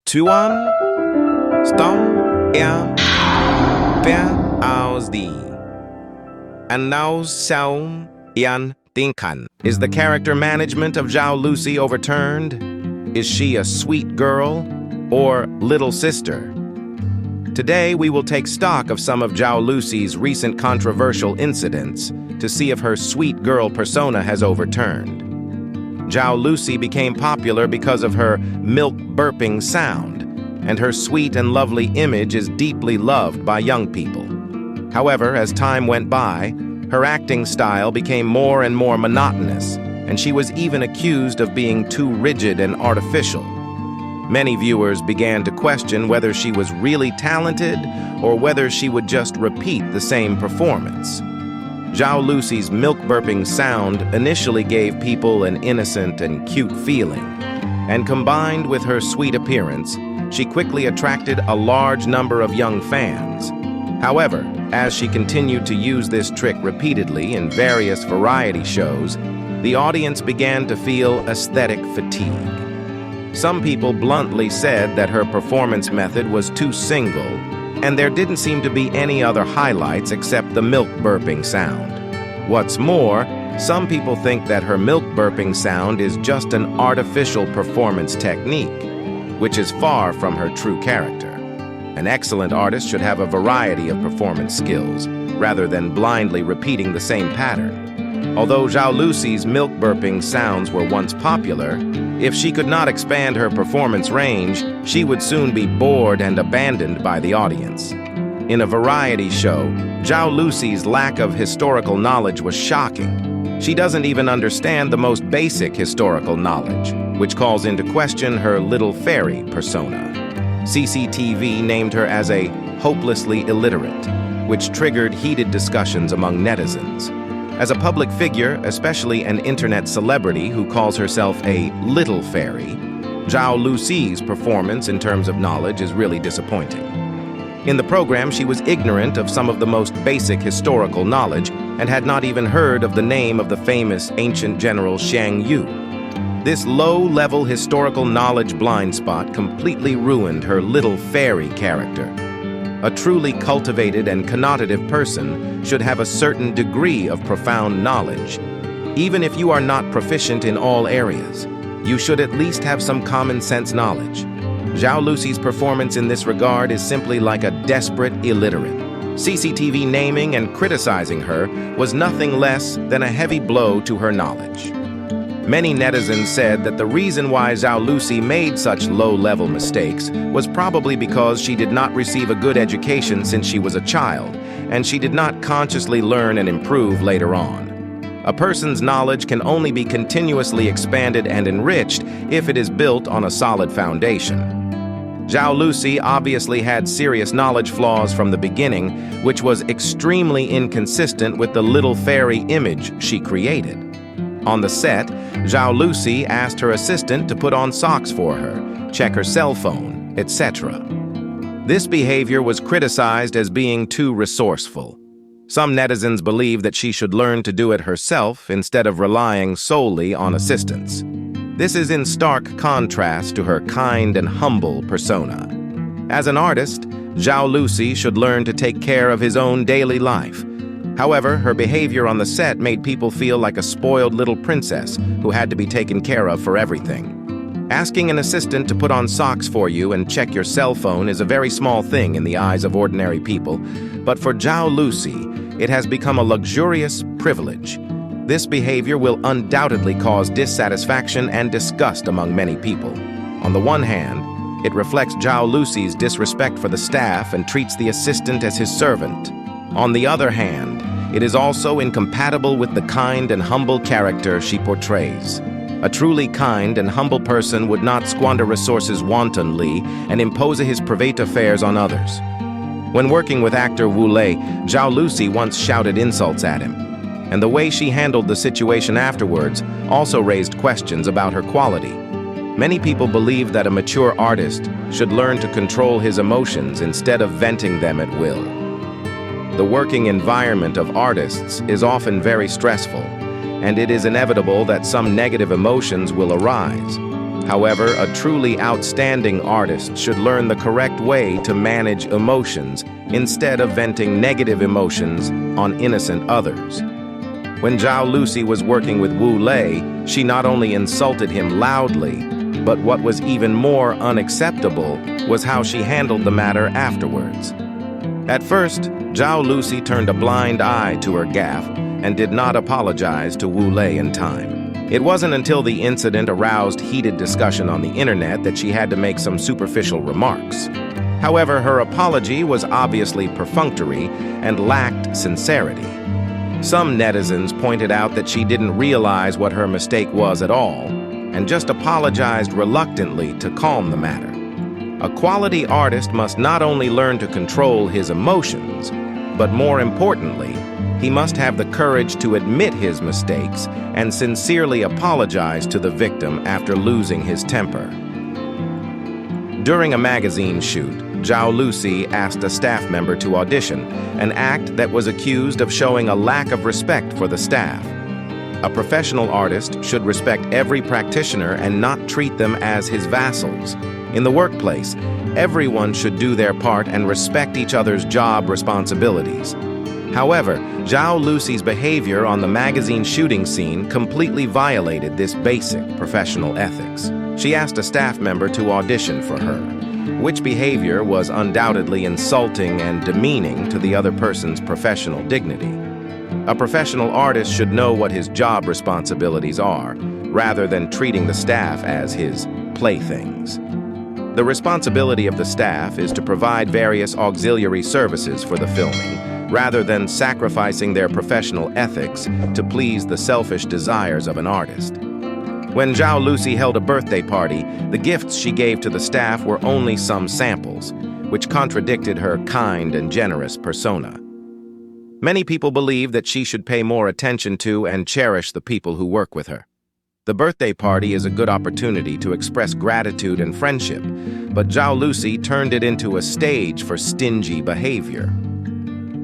Tuan, Stom, Aus the. And now Saum Yan Dinkan. Is the character management of Zhao Lusi overturned? Is she a sweet girl or little sister? Today, we will take stock of some of Zhao Lusi's recent controversial incidents to see if her sweet girl persona has overturned. Zhao Lusi became popular because of her milk-burping sound, and her sweet and lovely image is deeply loved by young people. However, as time went by, her acting style became more and more monotonous, and she was even accused of being too rigid and artificial. Many viewers began to question whether she was really talented or whether she would just repeat the same performance. Zhao Lusi's milk-burping sound initially gave people an innocent and cute feeling, and combined with her sweet appearance, she quickly attracted a large number of young fans. However, as she continued to use this trick repeatedly in various variety shows, the audience began to feel aesthetic fatigue. Some people bluntly said that her performance method was too single, and there didn't seem to be any other highlights except the milk-burping sound. What's more, some people think that her milk-burping sound is just an artificial performance technique, which is far from her true character. An excellent artist should have a variety of performance skills, rather than blindly repeating the same pattern. Although Zhao Lusi's milk-burping sounds were once popular, if she could not expand her performance range, she would soon be bored and abandoned by the audience. In a variety show, Zhao Lusi's lack of historical knowledge was shocking. She doesn't even understand the most basic historical knowledge, which calls into question her little fairy persona. CCTV named her as a hopelessly illiterate, which triggered heated discussions among netizens. As a public figure, especially an internet celebrity who calls herself a little fairy, Zhao Lusi's performance in terms of knowledge is really disappointing. In the program, she was ignorant of some of the most basic historical knowledge and had not even heard of the name of the famous ancient general Cheng Yi. This low-level historical knowledge blind spot completely ruined her little fairy character. A truly cultivated and connotative person should have a certain degree of profound knowledge. Even if you are not proficient in all areas, you should at least have some common sense knowledge. Zhao Lusi's performance in this regard is simply like a desperate illiterate. CCTV naming and criticizing her was nothing less than a heavy blow to her knowledge. Many netizens said that the reason why Zhao Lusi made such low-level mistakes was probably because she did not receive a good education since she was a child, and she did not consciously learn and improve later on. A person's knowledge can only be continuously expanded and enriched if it is built on a solid foundation. Zhao Lusi obviously had serious knowledge flaws from the beginning, which was extremely inconsistent with the little fairy image she created. On the set, Zhao Lusi asked her assistant to put on socks for her, check her cell phone, etc. This behavior was criticized as being too resourceful. Some netizens believe that she should learn to do it herself instead of relying solely on assistance. This is in stark contrast to her kind and humble persona. As an artist, Zhao Lusi should learn to take care of his own daily life. However, her behavior on the set made people feel like a spoiled little princess who had to be taken care of for everything. Asking an assistant to put on socks for you and check your cell phone is a very small thing in the eyes of ordinary people, but for Zhao Lusi, it has become a luxurious privilege. This behavior will undoubtedly cause dissatisfaction and disgust among many people. On the one hand, it reflects Zhao Lusi's disrespect for the staff and treats the assistant as his servant. On the other hand, it is also incompatible with the kind and humble character she portrays. A truly kind and humble person would not squander resources wantonly and impose his private affairs on others. When working with actor Wu Lei, Zhao Lusi once shouted insults at him, and the way she handled the situation afterwards also raised questions about her quality. Many people believe that a mature artist should learn to control his emotions instead of venting them at will. The working environment of artists is often very stressful, and it is inevitable that some negative emotions will arise. However, a truly outstanding artist should learn the correct way to manage emotions instead of venting negative emotions on innocent others. When Zhao Lusi was working with Wu Lei, she not only insulted him loudly, but what was even more unacceptable was how she handled the matter afterwards. At first, Zhao Lusi turned a blind eye to her gaffe and did not apologize to Wu Lei in time. It wasn't until the incident aroused heated discussion on the internet that she had to make some superficial remarks. However, her apology was obviously perfunctory and lacked sincerity. Some netizens pointed out that she didn't realize what her mistake was at all and just apologized reluctantly to calm the matter. A quality artist must not only learn to control his emotions, but more importantly, he must have the courage to admit his mistakes and sincerely apologize to the victim after losing his temper. During a magazine shoot, Zhao Lusi asked a staff member to audition, an act that was accused of showing a lack of respect for the staff. A professional artist should respect every practitioner and not treat them as his vassals. In the workplace, everyone should do their part and respect each other's job responsibilities. However, Zhao Lusi's behavior on the magazine shooting scene completely violated this basic professional ethics. She asked a staff member to audition for her, which behavior was undoubtedly insulting and demeaning to the other person's professional dignity. A professional artist should know what his job responsibilities are, rather than treating the staff as his playthings. The responsibility of the staff is to provide various auxiliary services for the filming, rather than sacrificing their professional ethics to please the selfish desires of an artist. When Zhao Lusi held a birthday party, the gifts she gave to the staff were only some samples, which contradicted her kind and generous persona. Many people believe that she should pay more attention to and cherish the people who work with her. The birthday party is a good opportunity to express gratitude and friendship, but Zhao Lusi turned it into a stage for stingy behavior.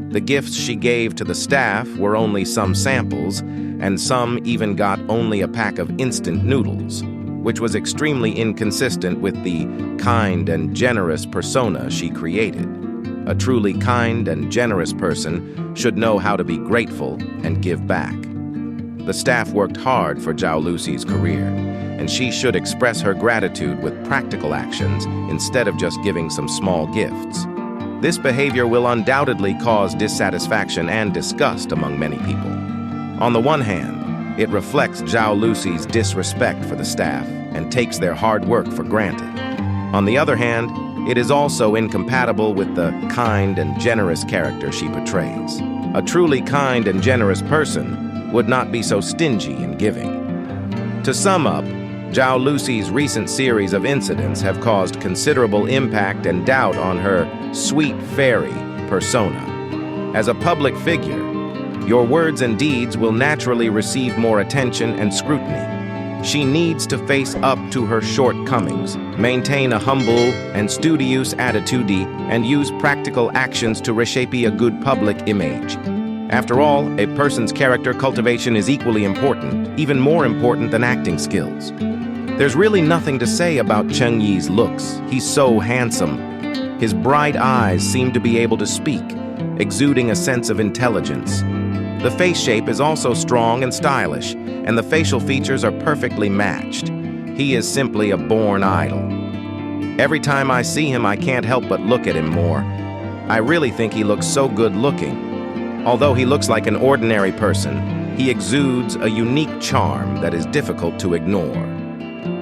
The gifts she gave to the staff were only some samples, and some even got only a pack of instant noodles, which was extremely inconsistent with the kind and generous persona she created. A truly kind and generous person should know how to be grateful and give back. The staff worked hard for Zhao Lusi's career, and she should express her gratitude with practical actions instead of just giving some small gifts. This behavior will undoubtedly cause dissatisfaction and disgust among many people. On the one hand, it reflects Zhao Lusi's disrespect for the staff and takes their hard work for granted. On the other hand, it is also incompatible with the kind and generous character she portrays. A truly kind and generous person would not be so stingy in giving. To sum up, Zhao Lusi's recent series of incidents have caused considerable impact and doubt on her sweet fairy persona. As a public figure, your words and deeds will naturally receive more attention and scrutiny. She needs to face up to her shortcomings, maintain a humble and studious attitude, and use practical actions to reshape a good public image. After all, a person's character cultivation is equally important, even more important than acting skills. There's really nothing to say about Cheng Yi's looks. He's so handsome. His bright eyes seem to be able to speak, exuding a sense of intelligence. The face shape is also strong and stylish, and the facial features are perfectly matched. He is simply a born idol. Every time I see him, I can't help but look at him more. I really think he looks so good looking. Although he looks like an ordinary person, he exudes a unique charm that is difficult to ignore.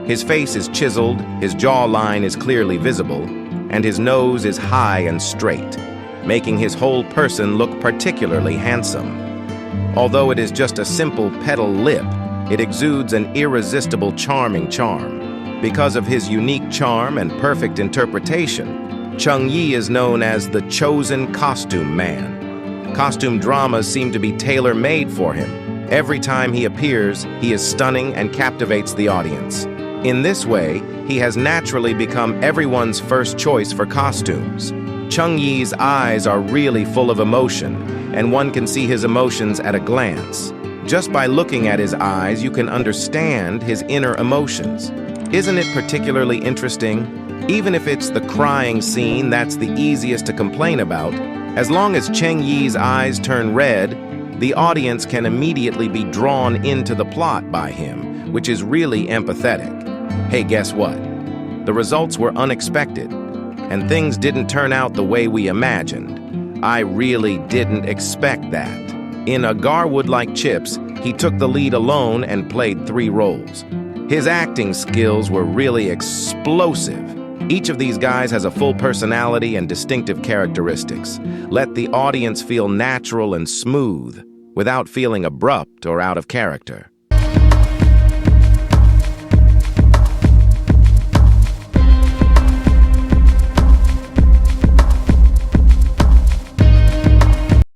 His face is chiseled, his jawline is clearly visible, and his nose is high and straight, making his whole person look particularly handsome. Although it is just a simple petal lip, it exudes an irresistible charming charm. Because of his unique charm and perfect interpretation, Cheng Yi is known as the chosen costume man. Costume dramas seem to be tailor-made for him. Every time he appears, he is stunning and captivates the audience. In this way, he has naturally become everyone's first choice for costumes. Cheng Yi's eyes are really full of emotion, and one can see his emotions at a glance. Just by looking at his eyes, you can understand his inner emotions. Isn't it particularly interesting? Even if it's the crying scene that's the easiest to complain about, as long as Cheng Yi's eyes turn red, the audience can immediately be drawn into the plot by him, which is really empathetic. Hey, guess what? The results were unexpected, and things didn't turn out the way we imagined. I really didn't expect that. In A Garwood Like Chips, he took the lead alone and played 3 roles. His acting skills were really explosive. Each of these guys has a full personality and distinctive characteristics. Let the audience feel natural and smooth, without feeling abrupt or out of character.